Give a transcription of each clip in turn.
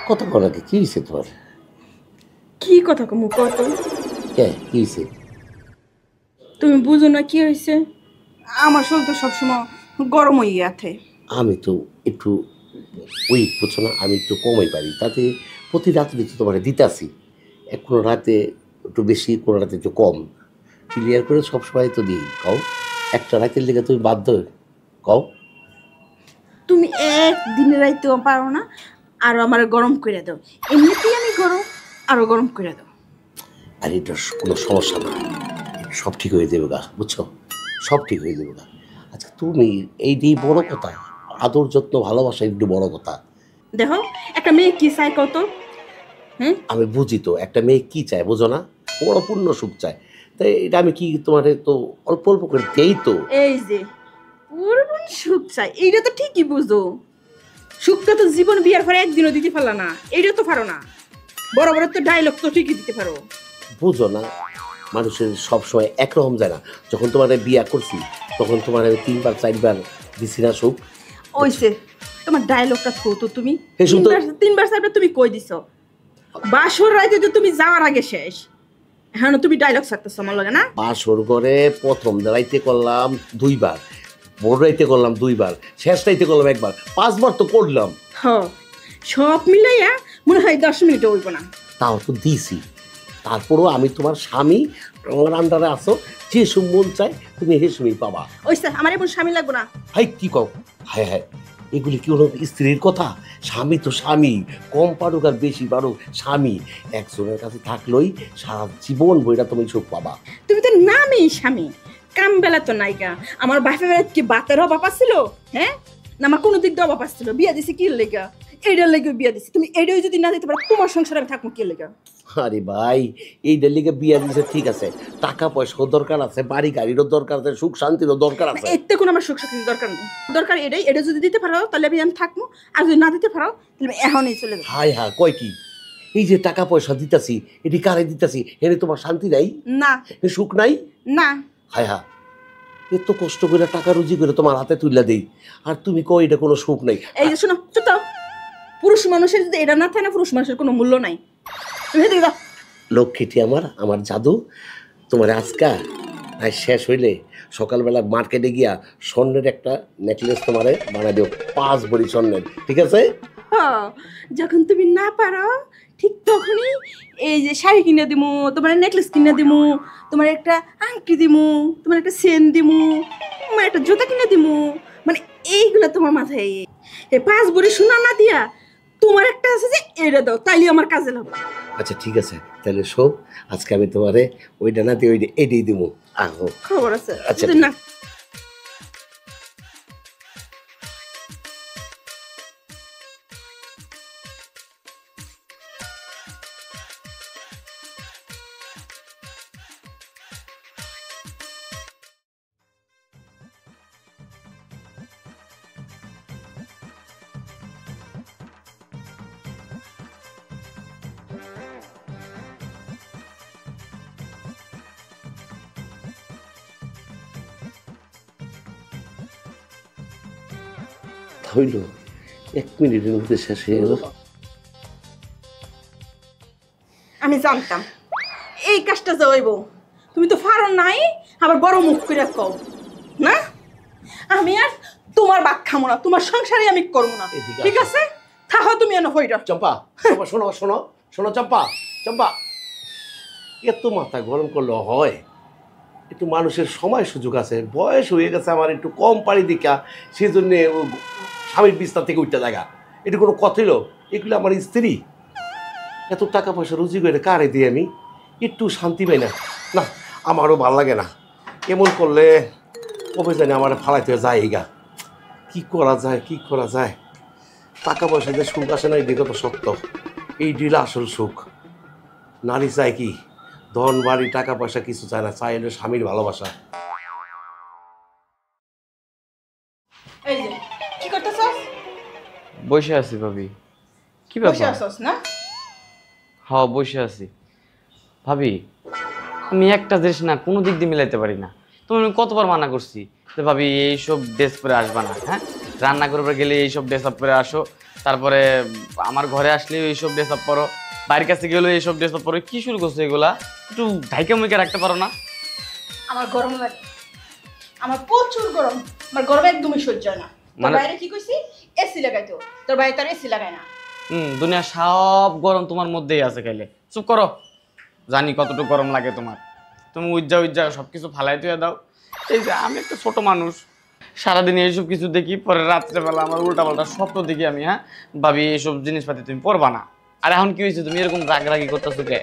কথা কো নাকি? কি হয়েছে তোমার? কি কথা কমু কত? কে কি হয়েছে? তুমি বুঝো না কি হয়েছে? আমার শরীর তো সবসময় গরম হয়ে আছে। আমি তো একটু উইক, বুঝছো না? আমি একটু কমই পারি, তাতে প্রতি রাত্রে তো তোমার দিতাছি। কোনো রাতে একটু বেশি, কোনো রাতে একটু কম, ক্লিয়ার করে সবসময় তো দিই। কও একটা রাতের লেগে তুমি বাধ্য? কও। তুমি একদিনের রাইতেও পারো না আরো আমার গরম করে দাও। এমনিতেই আমি গরম, আরো গরম করে দাও। আর এটা কোনো সমস্যা না, সব ঠিক হয়ে যাবে গা, বুঝছো? সব ঠিক হয়ে যাবে গা। আচ্ছা তুমি, এইটাই বড় কথা। আদর যত্ন ভালোবাসা একটু বড় কথা। দেখো, একটা মেয়ে কি চাই কত? হ্যাঁ, আমি বুঝি তো একটা মেয়ে কি চায়, বোঝো না? বড় পূর্ণ সুখ চায়। তাই এটা আমি কি তোমার তো অল্প অল্প করে দেই তো। এই যে পুরো সুখ চাই, এইটা তো ঠিকই বুঝো। সুখটা তো জীবন বিয়ার পরে একদিনও দিতে পারলা না, এইটা তো পারো না। বড় বড় তো ডায়লগ তো ঠিকই দিতে পারো। বুঝো না, মানুষের সব সময় একরকম যায় না। যখন তোমার বিয়া করছি তখন তোমার আমি 3 বার 4 বার দিছি না সুখ। ওইসে তোমার ডায়লগটা থো তো তুমি। হে শুনতো। তিনবার চারবার তুমি কই দিছো। বাসর রাইতে তো তুমি যাওয়ার আগে শেষ। হ্যাঁ, তুমি ডায়লগ ছাড়তেছো আমার লগে না। বাসর ঘরে প্রথম রাইতে করলাম 2 বার, বড় রাইতে করলাম 2 বার, শেষ রাইতে করলাম 1 বার, 5 বার তো করলাম। হ, সব মিলাইয়া মনে হয় 10 মিনিটও হইব না। তাও তো দিছি। তারপরও আমি তোমার স্বামী, আমার আন্ডারে আসো, যে মন চাই তুমি হে সময় পাবা। ওইসে আমার এমন স্বামী লাগবো না। হাই কি কও? হ্যাঁ হ্যাঁ, এগুলি কি হলো স্ত্রীর কথা? স্বামী তো স্বামী, কম পারুক আর বেশি পারুক, স্বামী একজনের কাছে থাকলেই সারা জীবন বইটা তুমি সুখ পাবা। তুমি তো নামেই স্বামী, কাম বেলা তো নাইকা। আমার বাপের বেলা কি বাতের অভাব ছিল? হ্যাঁ, না আমার কোনো দিক দিয়ে অভাব ছিল? বিয়া দিছি কি লেগা? এইটার লেগে বিয়া দিছি। তুমি এইটাই যদি না দিতে পারো, তোমার সংসারে আমি থাকবো কি লেগা? আরে ভাই, এই দিল্লিকে বিয়ে দিচ্ছে ঠিক আছে, টাকা পয়সাও দরকার আছে, বাড়ি গাড়িরও দরকার আছে, সুখ শান্তিরও দরকার আছে। এতে কোনো আমার সুখ শান্তির দরকার নেই। দরকার এটাই, এটা যদি দিতে পারো তাহলে আমি থাকবো, আর যদি না দিতে পারো তাহলে আমি এখনই চলে যাবো। হাই হ্যাঁ, কয় কি? এই যে টাকা পয়সা দিতাছি, এটি কারে দিতাছি? এনে তোমার শান্তি নাই, না সুখ নাই? না, হাই হ্যাঁ, এত কষ্ট করে টাকা রুজি করে তোমার হাতে তুইলা দেই, আর তুমি কই এটা কোনো সুখ নাই। এই যে শোনো, চুপ থাও। পুরুষ মানুষের যদি এটা না থাকে না, পুরুষ মানুষের কোনো মূল্য নাই। তুমি হেঁটে যাও। লক্ষ্মীটি আমার, আমার জাদু, তোমার আজকা আর শেষ হইলে সকালবেলা মার্কেটে গিয়া স্বর্ণের একটা নেকলেস তোমারে বানাই দিও, 5 ভরি স্বর্ণের, ঠিক আছে? হ্যাঁ, যখন তুমি না পারো ঠিক তখনই এই যে শাড়ি কিনে দিমু, তোমার নেকলেস কিনে দিমু, তোমার একটা আংটি দিমু, তোমার একটা চেন দিমু, তোমার একটা জুতা কিনে দিমু। মানে এইগুলা তোমার মাথায় এই 5 ভরি সোনা না দিয়া তোমার একটা আছে যে এটা দাও, তাইলে আমার কাজে লাগবে। আচ্ছা ঠিক আছে, তাহলে শো, আজকে আমি তোমারে ওইটা না দিয়ে ওইটা এটাই দিব। আহো। খবর আছে আচ্ছা যদি না। হইল, 1 মিনিটের মধ্যে শেষ হয়ে গেল। আমি জানতাম এই কাজটা যে হইব। তুমি তো ফারো নাই, আবার বড় মুখ করে কও না। আমি আর তোমার বাদ খামো না, তোমার সংসারে আমি করবো না, এদিকে ঠিক আসো। আছে? থাকো তুমি এনে হইরা। চম্পা, চম্পা শোনো শোনো শোনো, চম্পা চম্পা, এত মাথা গরম করলে হয়? একটু মানুষের সময় সুযোগ আছে, বয়স হয়ে গেছে আমার, একটু কম পারি দেখা সেই জন্যে স্বামীর বিস্তার থেকে উঠতে জায়গা, এটা কোনো কথা হলো? এগুলো আমার স্ত্রী, এত টাকা পয়সা রুজি করে কারে দিই আমি? একটু শান্তি পাই না, না আমারও ভাল লাগে না। এমন করলে কবে জানি আমার ফালাইতে যায় গা। কি করা যায়, কি করা যায়? টাকা পয়সা যে সুখ আসে না, এই দিকে তো সত্য, এই ডিল আসল সুখ। নারী চায় কি? ধন বাড়ি টাকা পয়সা কিছু চায় না, চাই হলো স্বামীর ভালোবাসা। এই যে কি করতেছস? বসে আছি ভাবি। কি বসে ব্যাপার? আসছস না? হ্যাঁ বসে আছি ভাবি। আমি একটা জিনিস না কোনো দিক দিয়ে মিলাইতে পারি না। তুমি আমি কতবার মানা করছি যে ভাবি এইসব ড্রেস পরে আসবা না, হ্যাঁ? রান্না করবে গেলে এইসব ড্রেস আপ পরে আসো, তারপরে আমার ঘরে আসলে এইসব ড্রেস আপ পরো, বাড়ির কাছে গেলেও এইসব ড্রেস আপ পরো। কি শুরু করছো এগুলা? একটু ঢাইকা মুইকা রাখতে পারো না? আমার গরম লাগে, আমার প্রচুর গরম, আমার গরম একদমই সহ্য হয় না। তোর বাইরে কি কইছি এসি লাগাইতো, তোর বাইরে তার এসি লাগায় না। দুনিয়া সব গরম তোমার মধ্যেই আছে, খাইলে চুপ করো। জানি কতটুকু গরম লাগে তোমার, তুমি উজ্জা উজ্জা সব কিছু ফালাই তুই দাও। এই যে আমি একটা ছোট মানুষ, সারাদিন এইসব কিছু দেখি, পরে রাত্রেবেলা আমার উল্টাপাল্টা স্বপ্ন দেখি আমি। হ্যাঁ ভাবি এইসব জিনিসপাতি তুমি পরবা না। আর এখন কি হয়েছে, তুমি এরকম রাগরাগি করতেছো কে?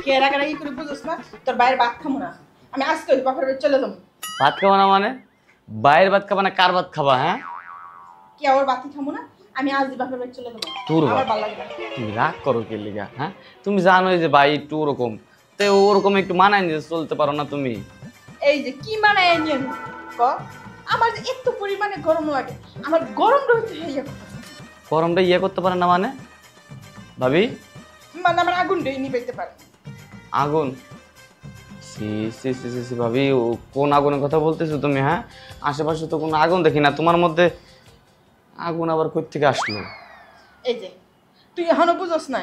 কে রাগারাগি করে বুঝোস না? তোর বাইরে ভাত খাবো না আমি, আজকে ওই বাপের বাড়ি চলে যাবো। ভাত খাবা না মানে? বাইরের ভাত খাবা না কার ভাত খাবা? হ্যাঁ কি আবার বাতি খাবো না আমি, আজ বাপের বাড়ি চলে যাবো। তোর আমার ভালো লাগে না। তুমি রাগ করো কে লিগা? হ্যাঁ তুমি জানোই যে ভাই একটু ওরকম, তো ওরকম একটু মানায় নিয়ে চলতে পারো না তুমি? এই যে কি মানায় নিয়ে ক, আমার যে এত পরিমাণে গরম লাগে, আমার গরম রয়েছে গরমটা ইয়ে করতে পারে না মানে? ভাবি মানে আমার আগুনটাই নিবাইতে পারে। আগুন? সি সি সি সি সি ভাবি, কোন আগুনের কথা বলতেছো তুমি? হ্যাঁ আশেপাশে তো কোনো আগুন দেখি না, তোমার মধ্যে আগুন আবার কই থেকে আসলো? এই যে তুই এখনো বুঝোস না,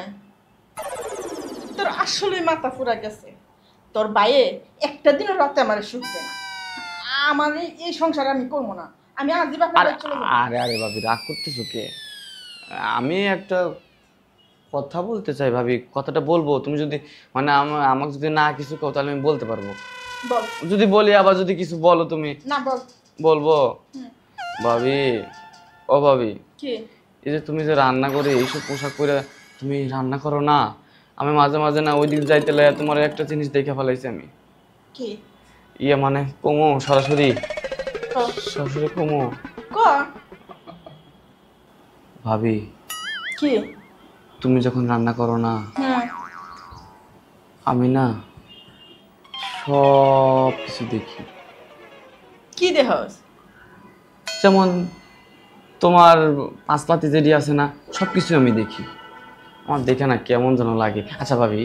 তোর আসলে মাথা পুরা গেছে। তোর বাইয়ে একটা দিনও রাতে আমার শুকবে না, আমার এই সংসার আমি করবো না, আমি আজই বাপের বাড়ি চলে যাবো। আরে আরে ভাবি রাগ করতেছো কে? আমি একটা কথা বলতে চাই ভাবি, কথাটা বলবো। তুমি যদি মানে আমাকে যদি না কিছু কও তাহলে আমি বলতে পারবো। বল। যদি বলি আবার যদি কিছু বলো তুমি? না বল। বলবো। ভাবি ও ভাবি, কি এই যে তুমি যে রান্না করে এইসব পোশাক পরে তুমি রান্না করো না, আমি মাঝে মাঝে না ওই দিক যাইতে লাগে তোমার একটা জিনিস দেখে ফেলাইছি আমি। কি? ইয়ে মানে কমো সরাসরি, ক। সরাসরি কমো। ক। ভাবি কি? তুমি যখন রান্না করো না, আমি না সব কিছু দেখি। কি দেহস? যেমন তোমার পাঁচপাতি যেটি আছে না, সব কিছু আমি দেখি। আমার দেখে না কেমন যেন লাগে। আচ্ছা ভাবি,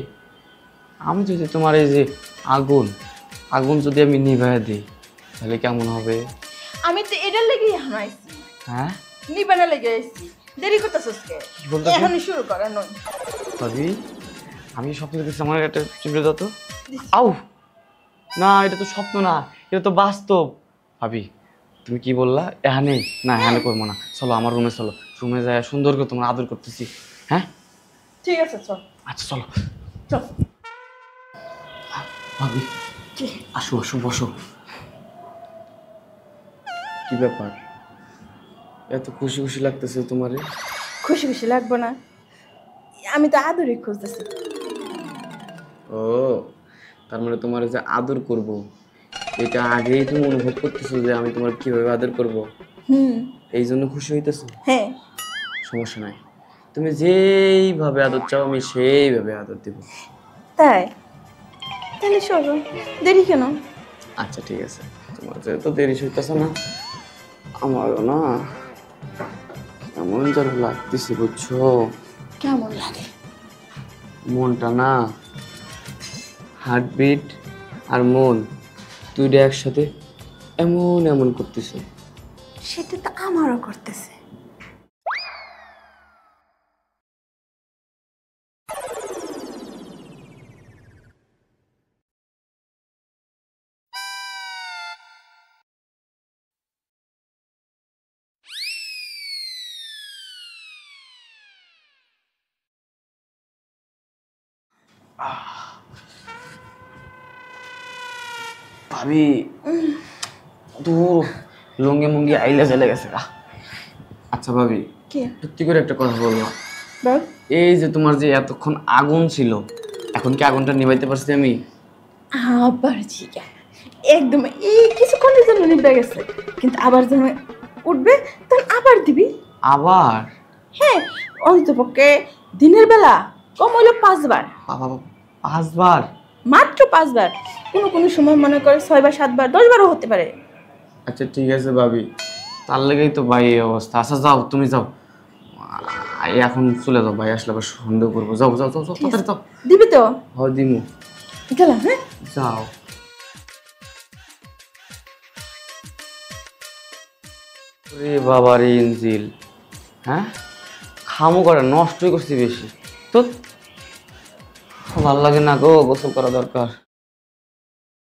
আমি যদি তোমার এই যে আগুন আগুন যদি আমি নিভাইয়া দিই তাহলে কেমন হবে? আমি তো এটার লেগেই হানাইছি। হ্যাঁ নিবানা লেগে আইছি, দেরি করতেছস কে? কি বলতেছো? এখনই শুরু করা নয়। ভাবি আমি স্বপ্ন দেখতেছি, আমার একটা চিমড়ে দাও তো। আউ না, এটা তো স্বপ্ন না, এটা তো বাস্তব। ভাবি তুমি কি বললা? এখানে না, এখানে করবো না, চলো আমার রুমে চলো, রুমে যায় সুন্দর করে তোমার আদর করতেছি। হ্যাঁ ঠিক আছে চল। আচ্ছা চলো। চল। ভাবি কি? আসো আসো বসো। কি ব্যাপার, এত খুশি খুশি লাগতেছে তোমারে? খুশি খুশি লাগবো না? আমি তো আদরই খুঁজতেছি। ও তার মানে তোমার যে আদর করব এটা আগেই তুমি অনুভব করতেছো যে আমি তোমার কিভাবে আদর করব, এই জন্য খুশি হইতেছো? হ্যাঁ। সমস্যা নাই, তুমি যেইভাবে আদর চাও আমি সেইভাবে আদর দিব। তাই? তাহলে চলো, দেরি কেন? আচ্ছা ঠিক আছে, তোমার যেহেতু দেরি হইতেছে না, আমারও না কেমন যেন লাগতেছে বুঝছো? কেমন লাগে? মনটা না, হার্টবিট আর মন দুইটা একসাথে এমন এমন করতেছে। সেটা তো আমারও করতেছে। ভাবি দূর লঙ্গি মুঙ্গি আইলে চলে গেছে গা। আচ্ছা ভাবি, কি? সত্যি করে একটা কথা বলবো, বল। এই যে তোমার যে এতক্ষণ আগুন ছিল, এখন কি আগুনটা নিভাইতে পারছি আমি? আবার জিগা একদম এই কিছুক্ষণের জন্য নিভে গেছে, কিন্তু আবার যখন উঠবে তখন আবার দিবি। আবার? হ্যাঁ, অন্ততপক্ষে দিনের বেলা কম হইলো 5 বার। বাবা 5 বার? মাত্র 5 বার, কোনো কোনো সময় মনে করে 6 বার 7 বার 10 বারও হতে পারে। আচ্ছা ঠিক আছে ভাবি, তার লেগেই তো ভাই এই অবস্থা। আচ্ছা যাও, তুমি যাও এখন, চলে যাও, ভাই আসলে আবার সন্দেহ করবো। যাও যাও যাও তাড়াতাড়ি যাও। দিবি তো? হয় দিমু। গেলাম। হ্যাঁ যাও। রে বাবা রে ইনজিল, হ্যাঁ খামো করে নষ্টই করছি বেশি। তো ভাল লাগে না গো, গোসল করা দরকার।